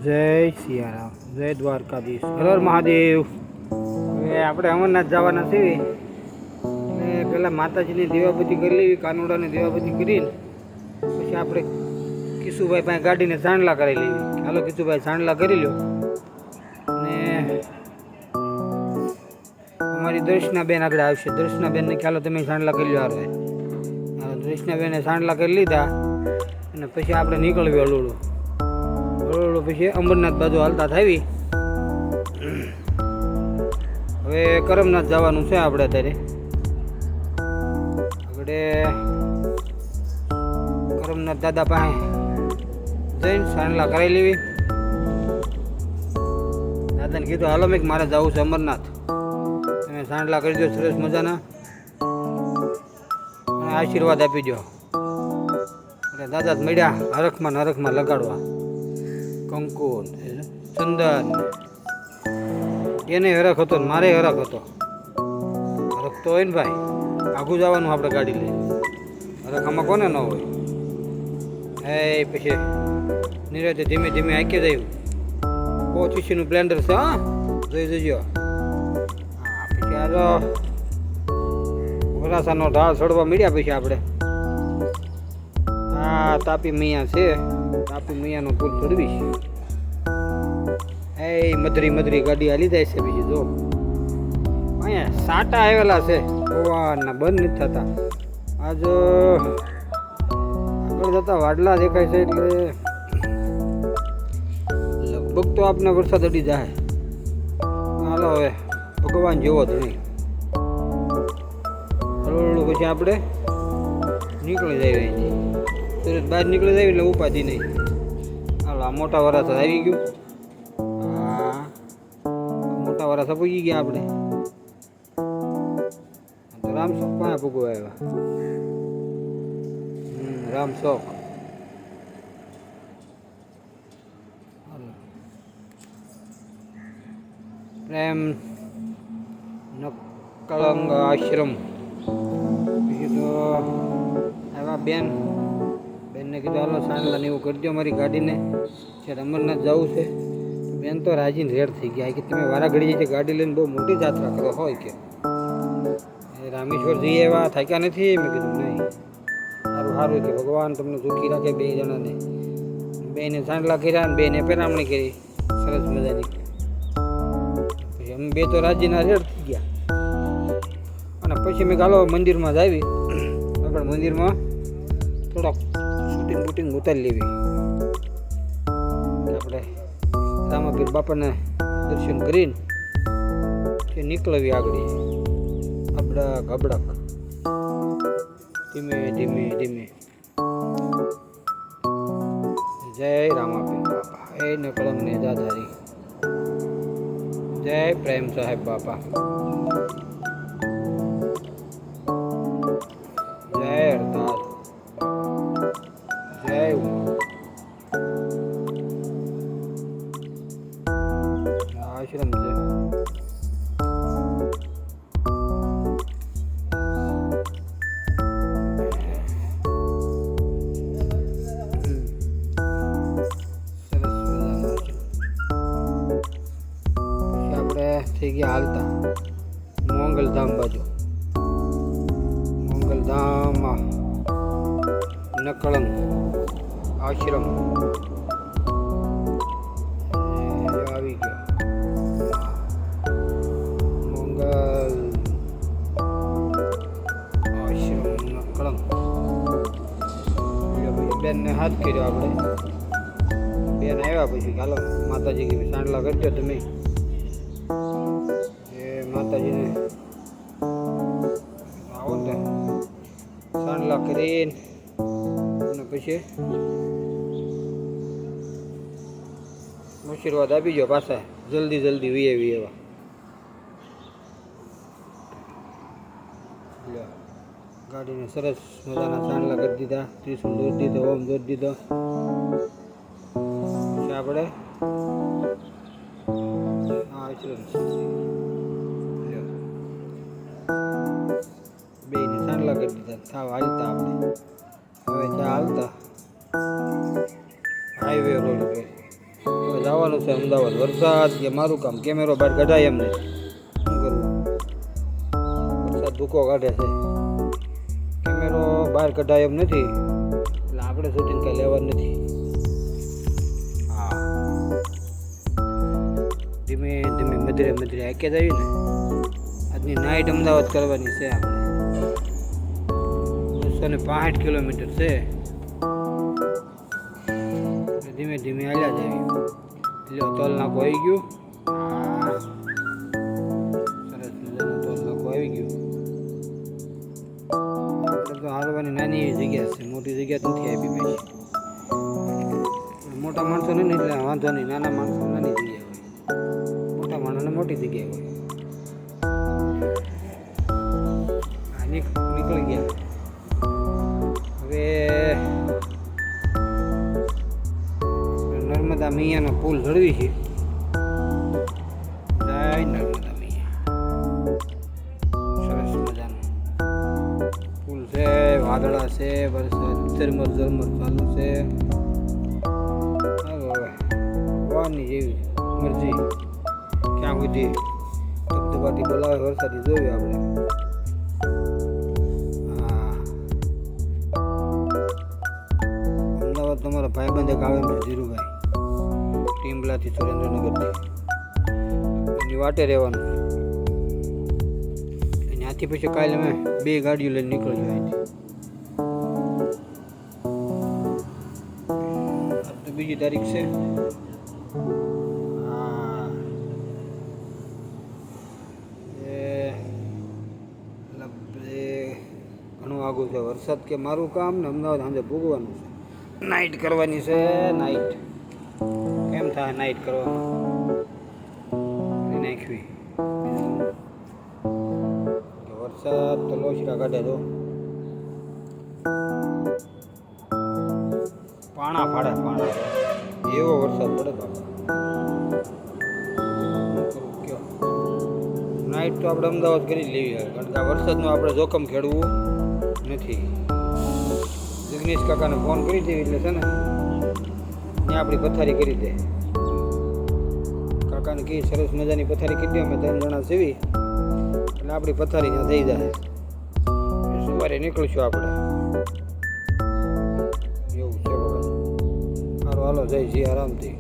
જય સિયારામ, જય દ્વારકાધીશ, હર હર મહાદેવ. હવે આપણે અમરનાથ જવાના છીએ. એટલે પહેલાં માતાજીની દીવાબત્તી કરી લેવી, કાનુડાની દીવાબત્તી કરીને પછી આપણે કિશુભાઈ પાસે ગાડીને સાંડલા કરી લેવી. હાલો કિશુભાઈ, સાંડલા કરી લો. અને અમારી દર્શનાબેન આગળ આવશે. દર્શનાબેનને ખ્યાલો તમે સાંડલા કરી લો. આવે દર્શનાબેને સાંડલા કરી લીધા અને પછી આપણે નીકળવી હળુડું પછી અમરનાથ બાજુ હાલતા થાવી. હવે કરમનાથ જવાનું છે આપણે અત્યારે. આપણે કરમનાથ દાદા પાસે જઈને સાંડલા કરાવી લેવી. દાદાને કીધું હાલો મેં મારે જવું છે અમરનાથ, તમે સાંડલા કરી દો સરસ મજાના અને આશીર્વાદ આપી દો. એટલે દાદા જ મળ્યા હરખમાં નરખમાં લગાડવા, કંકુ ચંદન. એને હરખ હતો ને મારે હરખ હતો. હરખ તો હોય ને ભાઈ, આઘું જવાનું આપણે ગાડી લઈ. હરખ આમાં કોને ન હોય. એ પછી નિરાતે ધીમે ધીમે આંકી દઉં. 25નું બ્લેન્ડર છે. હા જોઈ જજો. હા પછી આ તો વરાસાનો ઢાળ ચડવા મળ્યા. પછી આપણે આ તાપી મૈયા છે, તાપી મૈયાનો પુલ ચડવીશ. એ મધરી ગાડી હાલી જાય છે. બીજી જો અહીંયા સાટા આવેલા છે પવનના, બંધ નથી થતા. આજ આગળ જતા વાડલા દેખાય છે એટલે લગભગ તો આપને વરસાદ અડી જાય. હાલો હવે ભગવાન જેવો જ નહીં. હળવું પછી આપણે નીકળી જાય અહીંથી. સુરત બહાર નીકળી જાય એટલે ઉપાધિ નહીં. હાલો આ મોટા વરસ આવી ગયું. હા મોટા વરસ પૂગી ગયા આપણે. રામશોક પાસે પૂગવા આવ્યા. રામશોક પ્રેમ નકલંગ આશ્રમ. બીજું તો આવ્યા બેનને કીધું હાલો સાંડલા ને એવું કરજો મારી ગાડીને, જ્યારે અમરનાથ જવું છે. બેન તો રાજીને રેડ થઈ ગયા કે તમે વારા ઘડી છે ગાડી લઈને બહુ મોટી યાત્રા કરો હોય કે રામેશ્વર જઈએ એવા થાક્યા નથી. મેં કીધું નહીં, સારું સારું કે ભગવાન તમને સુખી રાખે. બે જણાને બેને સાંડલા કર્યા ને બેને પેરામણી કરી સરસ મજાની. પછી અમે બે તો રાજીના રેડ થઈ ગયા. અને પછી મેં ગાલો મંદિરમાં જ આવી. આપણે મંદિરમાં થોડોક શૂટિંગ ઉતારી લેવી. આપણે રામાપીર બાપાને દર્શન કરીને તે નીકળવી આગળ. અબડક અબડક ધીમે ધીમે ધીમે. જય રામાપીર બાપા, એ નકળમ ને દાદારી. જય પ્રેમ સાહેબ બાપા, જય હરદાસ, જય આશ્રમ છે. થઈ ગયા હાલતા મોંગલધામ બાજુ. મોંગલધામમાં નકળંગ આશ્રમ આવી ગયો. મોંગલ આશ્રમ નકળંગ. બેનને હાથ કર્યો આપણે. બેન આવ્યા પછી ચાલો માતાજી કે સાંડલા કરજો તમે. માતાજીને આવો ને સાંડલા કરીને અને પછી આશીર્વાદ આપી ગયો. પાછા જલ્દી વી એવા. ગાડીને સરસ મજાના સાંડલા કરી દીધા. ત્રિશુલ દોરી દીધો, ઓમ દોરી દીધો. પછી આપણે આશ્રમ બેને સાંડલા કરી દીધા. થાવ હાલતા આપણે હવે ત્યાં હાલતા હાઈવે રોડ ઉપર જવાનું છે અમદાવાદ. વરસાદ કે મારું કામ કેમેરો બહાર કઢાય એમ નહીં. શું કરવું? વરસાદ ભૂકો કાઢે છે. કેમેરો બહાર કઢાય એમ નથી એટલે આપણે શૂટિંગ કાંઈ લેવાનું નથી. હા, ધીમે ધીમે મધરે મધરે આંકે જ આવી ને. આજની નાઇટ અમદાવાદ કરવાની છે આપણે. 265 કિલોમીટર છે. ધીમે ધીમે હાલ્યા જાય. એટલે તોલ નાખો આવી ગયું. સરસ મજાનું તોલ નાખો આવી ગયું. આપણે તો હારવાની નાની એવી જગ્યા છે, મોટી જગ્યા નથી આપી ભાઈ. મોટા માણસો નહીં એટલે વાંધો નહીં, નાના માણસો નાની જગ્યા હોય, મોટા માણસોને મોટી જગ્યા હોય. નીકળી ગયા. હવે નર્મદા મૈયાનો પુલ ચડવી છે. જય નર્મદા મૈયા. સરસ મજાનો પુલ છે. વાદળા છે, વરસાદ ઝરમર ઝરમર ચાલુ છે. ભગવાનની જેવી મરજી ક્યાં સુધી ધબધબાટી બોલાવે વરસાદી જોયું આપણે. તમારા ભાઈબંધ એક આવે છે ધીરુભાઈ, ટીમ્બલાથી સુરેન્દ્રનગરથી. એની વાટે રહેવાનું. ત્યાંથી પછી કાલે અમે 2 ગાડીઓ લઈને નીકળ્યો અહીંથી. તો બીજી તારીખ છે. હા, ઘણું આગું છે. વરસાદ કે મારું કામ ને અમદાવાદ સાંજે ભોગવાનું છે. નાઇટ કરવાની છે. નાઇટ કેમ થાય નાઇટ કરવાનું નાખવી. વરસાદ તો લોચરા કાઢે તો પાણા ફાડે. પાણા એવો વરસાદ પડે બાપા. નાઇટ તો આપણે અમદાવાદ કરી જ લેવી હોય, કારણ કે આ વરસાદનું આપણે જોખમ ખેડવું નથી. જગદીશ કાકાને ફોન કરી દે એટલે છે ને ત્યાં આપણી પથારી કરી દે. કાકાને કહી સરસ મજાની પથારી કરી દે. અમે 3 જણા સીવી એટલે આપણી પથારી ત્યાં થઈ જાય. સવારે નીકળીશું આપણે. એવું છે બરાબર. સારું, હાલો જય જી આરામથી.